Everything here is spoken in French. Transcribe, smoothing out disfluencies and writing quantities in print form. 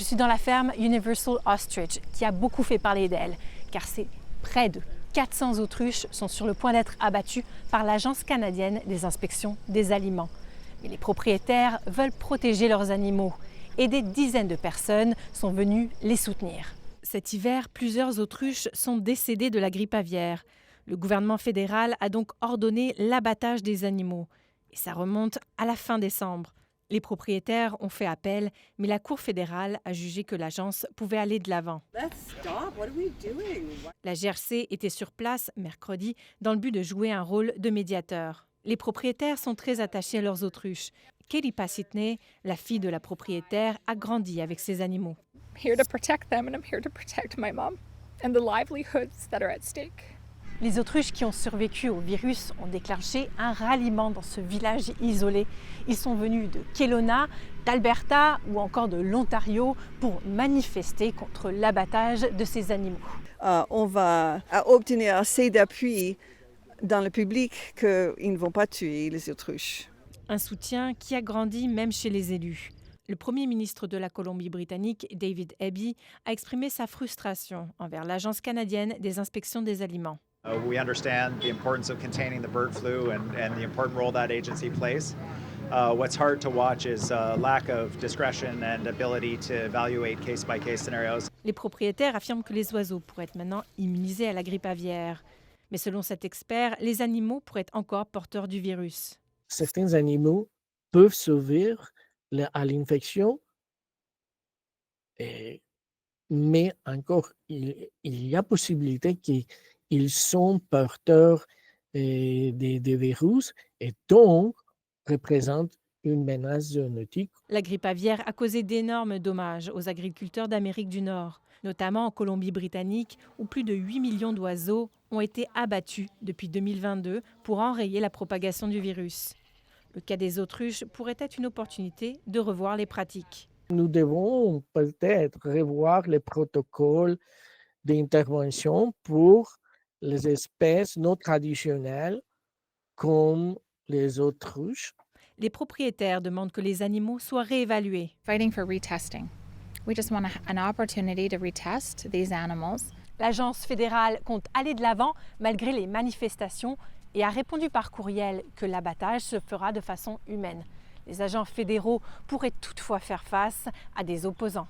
suis dans la ferme Universal Ostrich qui a beaucoup fait parler d'elle, car c'est près de 400 autruches sont sur le point d'être abattues par l'Agence canadienne des inspections des aliments. Mais les propriétaires veulent protéger leurs animaux et des dizaines de personnes sont venues les soutenir. Cet hiver, plusieurs autruches sont décédées de la grippe aviaire. Le gouvernement fédéral a donc ordonné l'abattage des animaux. Et ça remonte à la fin décembre. Les propriétaires ont fait appel, mais la Cour fédérale a jugé que l'agence pouvait aller de l'avant. La GRC était sur place mercredi dans le but de jouer un rôle de médiateur. Les propriétaires sont très attachés à leurs autruches. Katie Passitney, la fille de la propriétaire, a grandi avec ces animaux. I'm here to protect them and I'm here to protect my mom and the livelihoods that are at stake. Les autruches qui ont survécu au virus ont déclenché un ralliement dans ce village isolé. Ils sont venus de Kelowna, d'Alberta ou encore de l'Ontario pour manifester contre l'abattage de ces animaux. On va obtenir assez d'appui dans le public qu'ils ne vont pas tuer les autruches. Un soutien qui a grandi même chez les élus. Le Premier ministre de la Colombie-Britannique, David Eby, a exprimé sa frustration envers l'Agence canadienne des inspections des aliments. We understand the importance of containing the bird flu and the important role that agency plays. What's hard to watch is lack of discretion and ability to evaluate case-by-case scenarios. Les propriétaires affirment que les oiseaux pourraient être maintenant immunisés à la grippe aviaire. Mais selon cet expert, les animaux pourraient être encore porteurs du virus. Certains animaux peuvent survivre à l'infection, mais encore, il y a possibilité qu'ils sont porteurs des virus et donc représentent une menace zoonotique. La grippe aviaire a causé d'énormes dommages aux agriculteurs d'Amérique du Nord, notamment en Colombie-Britannique, où plus de 8 millions d'oiseaux ont été abattus depuis 2022 pour enrayer la propagation du virus. Le cas des autruches pourrait être une opportunité de revoir les pratiques. Nous devons peut-être revoir les protocoles d'intervention pour les espèces non traditionnelles comme les autruches. Les propriétaires demandent que les animaux soient réévalués. Fighting for retesting. We just want an opportunity to retest these animals. L'agence fédérale compte aller de l'avant malgré les manifestations et a répondu par courriel que l'abattage se fera de façon humaine. Les agents fédéraux pourraient toutefois faire face à des opposants.